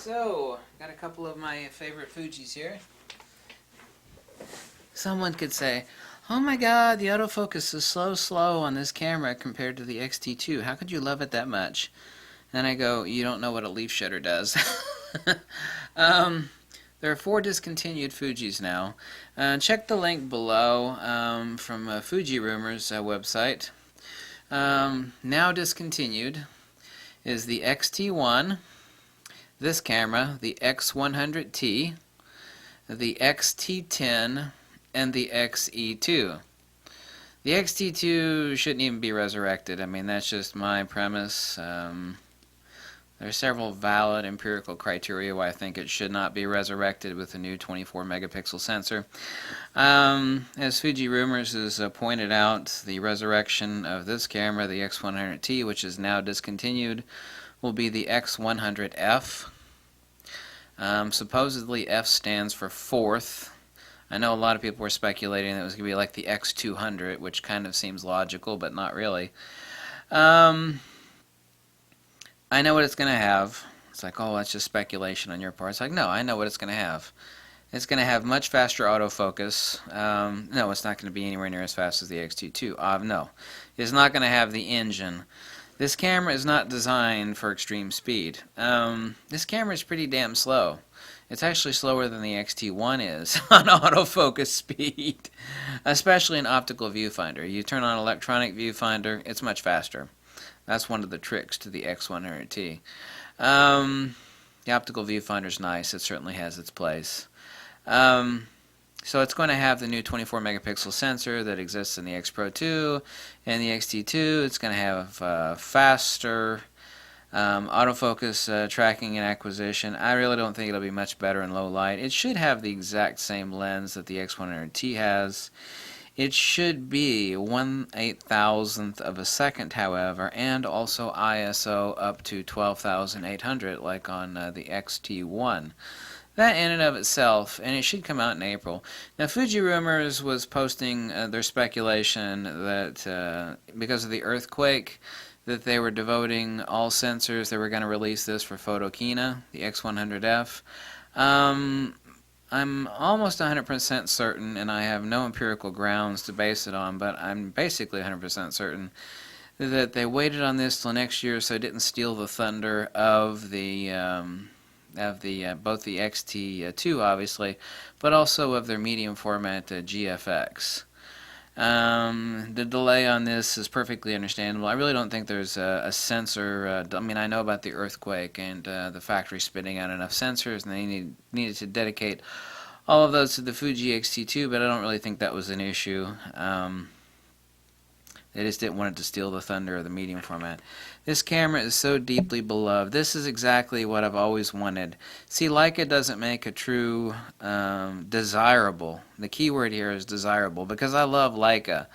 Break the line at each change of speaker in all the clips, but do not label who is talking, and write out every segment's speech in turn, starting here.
So, got a couple of my favorite Fujis here. Someone could say, oh my god, the autofocus is slow on this camera compared to the X-T2. How could you love it that much? And I go, you don't know what a leaf shutter does. There are 4 discontinued Fujis now. Check the link below from Fuji Rumors website. Now discontinued is the X-T1, this camera, the X100T, the X-T10, and the X-E2. The X-T2 shouldn't even be resurrected. I mean, that's just my premise. There are several valid empirical criteria why I think it should not be resurrected with a new 24 megapixel sensor. As Fuji Rumors has pointed out, the resurrection of this camera, the X100T, which is now discontinued, will be the X100F. Supposedly F stands for fourth. I know a lot of people were speculating that it was going to be like the X200, which kind of seems logical, but not really. I know what it's going to have. It's like, oh, that's just speculation on your part. It's like, no, I know what it's going to have. It's going to have much faster autofocus. No, it's not going to be anywhere near as fast as the X-T2. No. It's not going to have the engine. This camera is not designed for extreme speed. This camera is pretty damn slow. It's actually slower than the X-T1 is on autofocus speed, especially in optical viewfinder. You turn on electronic viewfinder, it's much faster. That's one of the tricks to the X100T. The optical viewfinder is nice. It certainly has its place. So it's going to have the new 24 megapixel sensor that exists in the X Pro 2 and the X-T2. It's going to have faster autofocus tracking and acquisition. I really don't think it'll be much better in low light. It should have the exact same lens that the X100T has. It should be 1/8000th of a second, however, and also ISO up to 12,800 like on the X-T1. That in and of itself, and it should come out in April. Now, Fuji Rumors was posting their speculation that because of the earthquake, that they were devoting all sensors. They were going to release this for Photokina, the X100F. I'm almost 100% certain, and I have no empirical grounds to base it on, but I'm basically 100% certain that they waited on this till next year so it didn't steal the thunder of the both the X-T2 obviously, but also of their medium format GFX. The delay on this is perfectly understandable. I really don't think there's a sensor. I mean, I know about the earthquake and the factory spitting out enough sensors, and they needed to dedicate all of those to the Fuji X-T2, but I don't really think that was an issue. They just didn't want it to steal the thunder of the medium format. This camera is so deeply beloved. This is exactly what I've always wanted. See, Leica doesn't make a true desirable. The key word here is desirable, because I love Leica,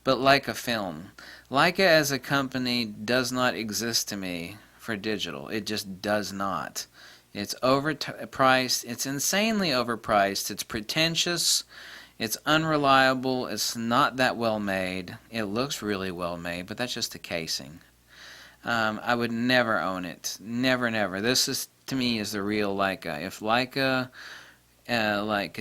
but Leica film. Leica as a company does not exist to me for digital. It just does not. It's overpriced. It's insanely overpriced. It's pretentious. It's unreliable. It's not that well made. It looks really well made, but that's just the casing. I would never own it. Never, never. This is, to me, is the real Leica. If Leica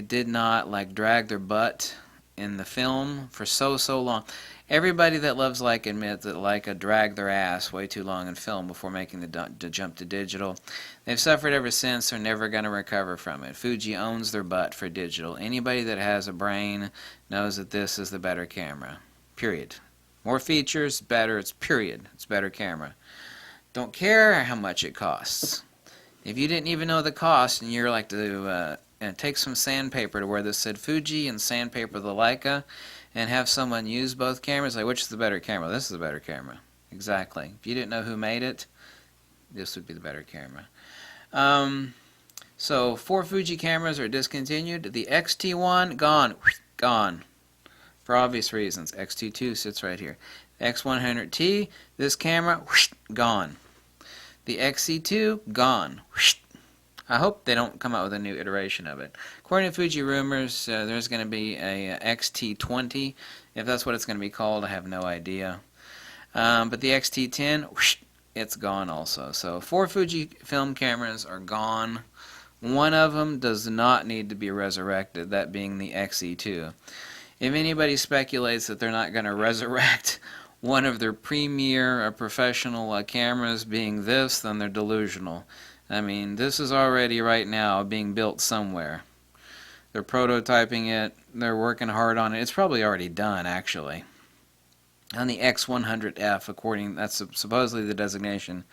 did not drag their butt in the film for so long. Everybody that loves Leica admits that Leica dragged their ass way too long in film before making the jump to digital. They've suffered ever since. They're never going to recover from it. Fuji owns their butt for digital. Anybody that has a brain knows that this is the better camera. Period. More features, better. It's period. It's better camera. Don't care how much it costs. If you didn't even know the cost and you're like to take some sandpaper to where this said Fuji and sandpaper the Leica, and have someone use both cameras, like, which is the better camera? This is the better camera. Exactly. If you didn't know who made it, this would be the better camera. So 4 Fuji cameras are discontinued. The X-T1, gone. Gone. For obvious reasons. X-T2 sits right here. X100T, this camera, gone. The X-E2, gone. I hope they don't come out with a new iteration of it. According to Fuji Rumors, there's going to be a X-T20. If that's what it's going to be called, I have no idea. But the X-T10, it's gone also. So 4 Fujifilm cameras are gone. One of them does not need to be resurrected, that being the X-E2. If anybody speculates that they're not going to resurrect one of their premier or professional cameras being this, then they're delusional. I mean, this is already right now being built somewhere. They're prototyping it, they're working hard on it. It's probably already done, actually. On the X100F, that's supposedly the designation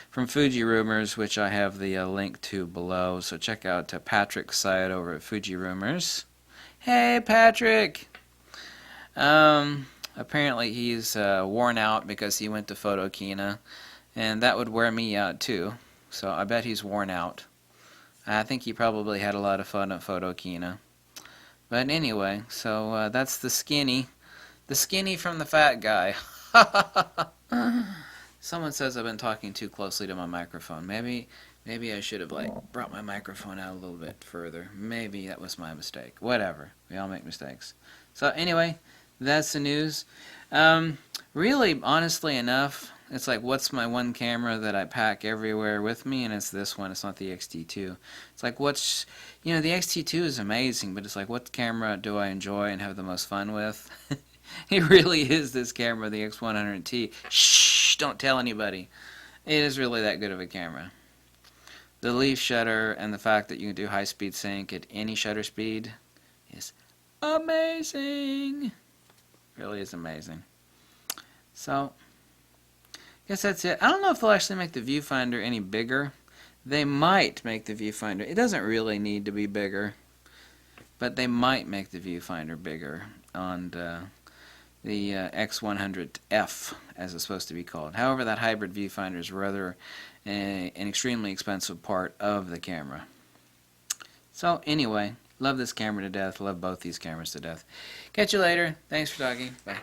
from Fuji Rumors, which I have the link to below. So check out Patrick's site over at Fuji Rumors. Hey, Patrick! Apparently he's worn out because he went to Photokina, and that would wear me out too. So I bet he's worn out. I think he probably had a lot of fun at Photokina. But anyway, so that's the skinny. The skinny from the fat guy. Someone says I've been talking too closely to my microphone. Maybe I should have brought my microphone out a little bit further. Maybe that was my mistake. Whatever. We all make mistakes. So anyway, that's the news. Really, honestly enough, it's like, what's my one camera that I pack everywhere with me? And it's this one. It's not the X-T2. It's like, the X-T2 is amazing, but it's like, what camera do I enjoy and have the most fun with? It really is this camera, the X100T. Shh, don't tell anybody. It is really that good of a camera. The leaf shutter and the fact that you can do high-speed sync at any shutter speed is amazing. Really is amazing. So, I guess that's it. I don't know if they'll actually make the viewfinder any bigger. They might make the viewfinder. It doesn't really need to be bigger, but they might make the viewfinder bigger on the X100F, as it's supposed to be called. However, that hybrid viewfinder is rather an extremely expensive part of the camera. So anyway, love this camera to death. Love both these cameras to death. Catch you later. Thanks for talking. Bye.